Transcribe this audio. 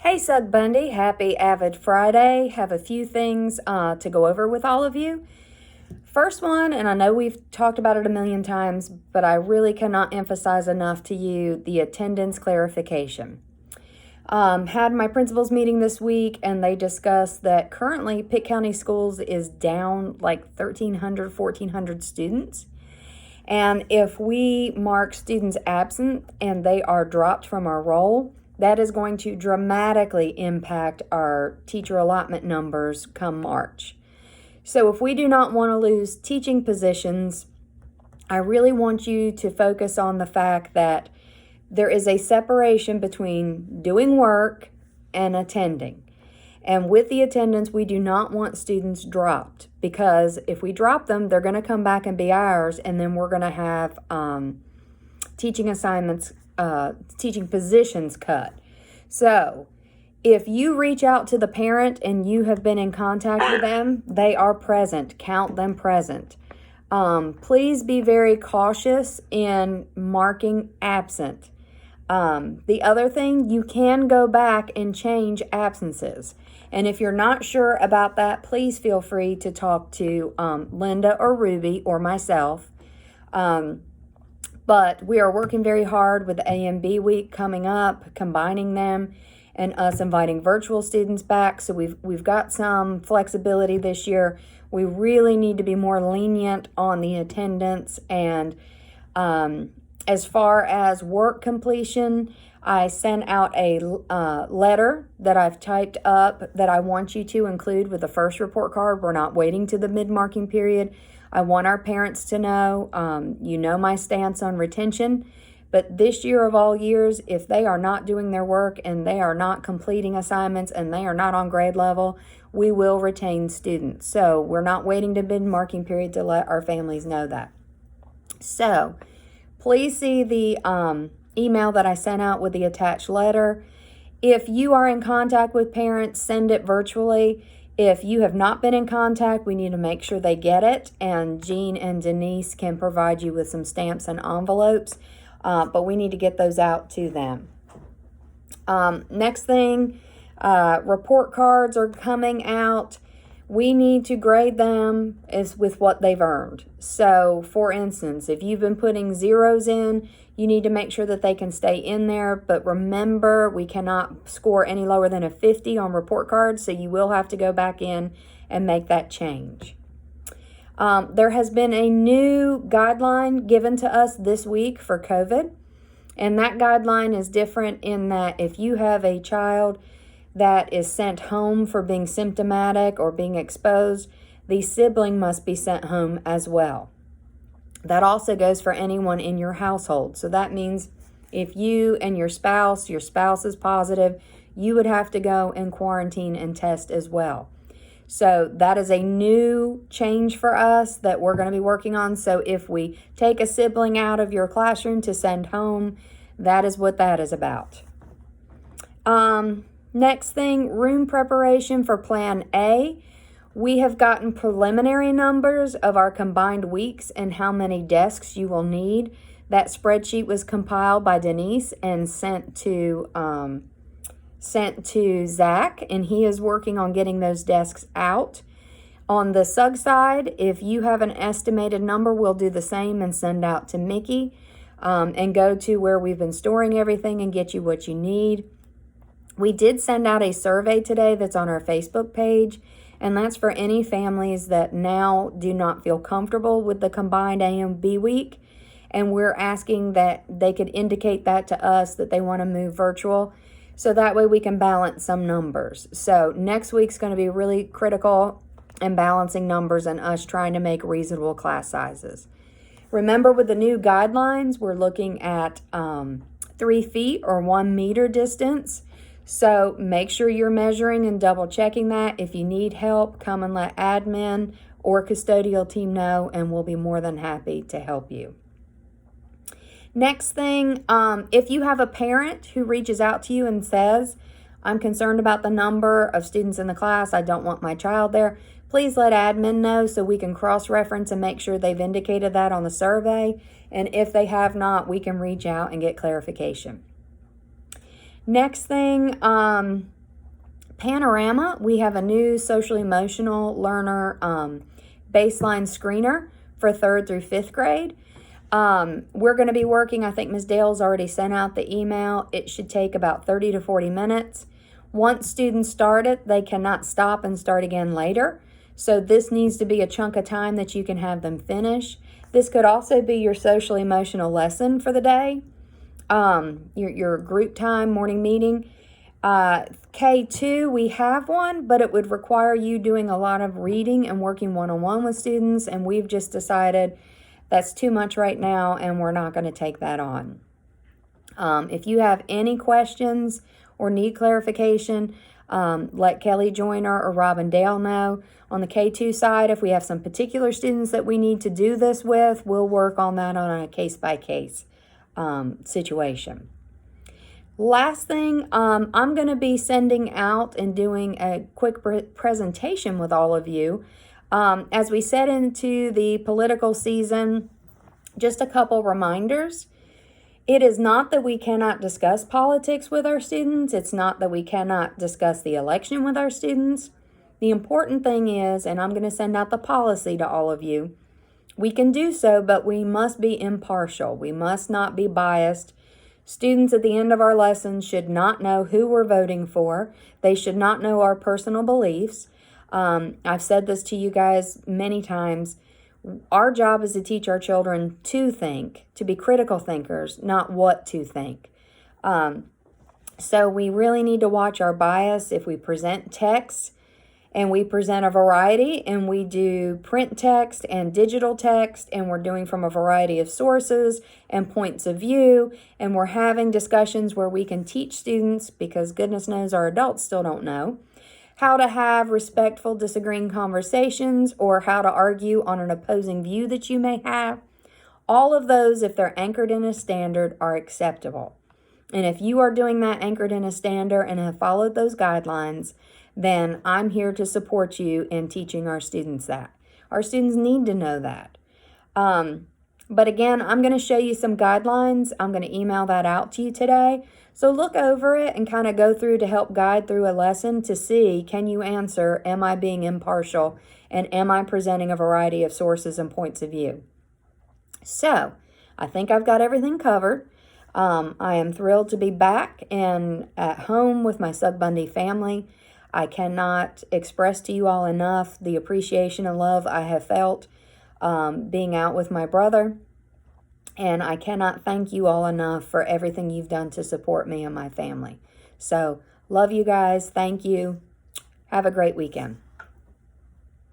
Hey, Sug Bundy. Happy Avid Friday. Have a few things to go over with all of you. First one, and I know we've talked about it a million times, but I really cannot emphasize enough to you the attendance clarification. Had my principals meeting this week, and they discussed that currently Pitt County Schools is down like 1,300, 1,400 students. And if we mark students absent and they are dropped from our roll, that is going to dramatically impact our teacher allotment numbers come March. So if we do not want to lose teaching positions, I really want you to focus on the fact that there is a separation between doing work and attending. And with the attendance, we do not want students dropped, because if we drop them, they're going to come back and be ours, and then we're going to have teaching assignments, teaching positions cut. So if you reach out to the parent and you have been in contact with them, they are present. Count them present. Please be very cautious in marking absent. The other thing, you can go back and change absences. And if you're not sure about that, please feel free to talk to Linda or Ruby or myself. But we are working very hard with A and B week coming up, combining them, and us inviting virtual students back. So we've got some flexibility this year. We really need to be more lenient on the attendance. And as far as work completion, I sent out a letter that I've typed up that I want you to include with the first report card. We're not waiting to the mid-marking period. I want our parents to know, you know my stance on retention, but this year of all years, if they are not doing their work and they are not completing assignments and they are not on grade level, we will retain students. So we're not waiting to mid-marking period to let our families know that. So please see the email that I sent out with the attached letter. If you are in contact with parents, send it virtually. If you have not been in contact, we need to make sure they get it, and Jean and Denise can provide you with some stamps and envelopes, but we need to get those out to them. Next thing, report cards are coming out. We need to grade them as with what they've earned. So, for instance, if you've been putting zeros in, you need to make sure that they can stay in there. But remember, we cannot score any lower than a 50 on report cards, so you will have to go back in and make that change. There has been a new guideline given to us this week for COVID, and that guideline is different in that if you have a child that is sent home for being symptomatic or being exposed, the sibling must be sent home as well. That also goes for anyone in your household. So that means if you and your spouse is positive, you would have to go and quarantine and test as well. So that is a new change for us that we're going to be working on. So if we take a sibling out of your classroom to send home, that is what that is about. Next thing, room preparation for Plan A. We have gotten preliminary numbers of our combined weeks and how many desks you will need. That spreadsheet was compiled by Denise and sent to Zach, and he is working on getting those desks out. On the SUG side, if you have an estimated number, we'll do the same and send out to Mickey and go to where we've been storing everything and get you what you need. We did send out a survey today that's on our Facebook page, and that's for any families that now do not feel comfortable with the combined A and B week. And we're asking that they could indicate that to us that they want to move virtual, so that way we can balance some numbers. So next week's going to be really critical in balancing numbers and us trying to make reasonable class sizes. Remember, with the new guidelines, we're looking at 3 feet or 1 meter distance. So make sure you're measuring and double checking that. If you need help, come and let admin or custodial team know, and we'll be more than happy to help you. Next thing, if you have a parent who reaches out to you and says, I'm concerned about the number of students in the class, I don't want my child there, please let admin know so we can cross-reference and make sure they've indicated that on the survey. And if they have not, we can reach out and get clarification. Next thing, Panorama, we have a new social emotional learner baseline screener for 3rd through 5th grade. We're going to be working, I think Ms. Dale's already sent out the email. It should take about 30 to 40 minutes. Once students start it, they cannot stop and start again later. So this needs to be a chunk of time that you can have them finish. This could also be your social emotional lesson for the day, your group time morning meeting. K2, we have one, but it would require you doing a lot of reading and working one-on-one with students, and we've just decided that's too much right now, and we're not going to take that on. If you have any questions or need clarification, let Kelly Joyner or Robin Dale know. On the K2 side, if we have some particular students that we need to do this with, we'll work on that on a case-by-case situation. Last thing, I'm going to be sending out and doing a quick presentation with all of you. As we set into the political season, just a couple reminders. It is not that we cannot discuss politics with our students. It's not that we cannot discuss the election with our students. The important thing is, and I'm going to send out the policy to all of you, we can do so, but we must be impartial. We must not be biased. Students at the end of our lessons should not know who we're voting for. They should not know our personal beliefs. I've said this to you guys many times. Our job is to teach our children to think, to be critical thinkers, not what to think. So we really need to watch our bias if we present text. And we present a variety, and we do print text and digital text, and we're doing from a variety of sources and points of view, and we're having discussions where we can teach students, because goodness knows our adults still don't know, how to have respectful disagreeing conversations or how to argue on an opposing view that you may have. All of those, if they're anchored in a standard, are acceptable. And if you are doing that anchored in a standard and have followed those guidelines, then I'm here to support you in teaching our students that. Our students need to know that. But again, I'm going to show you some guidelines. I'm going to email that out to you today. So look over it and kind of go through to help guide through a lesson to see, can you answer, am I being impartial, and am I presenting a variety of sources and points of view? So I think I've got everything covered. I am thrilled to be back and at home with my Sug Bundy family. I cannot express to you all enough the appreciation and love I have felt being out with my brother. And I cannot thank you all enough for everything you've done to support me and my family. So, love you guys. Thank you. Have a great weekend.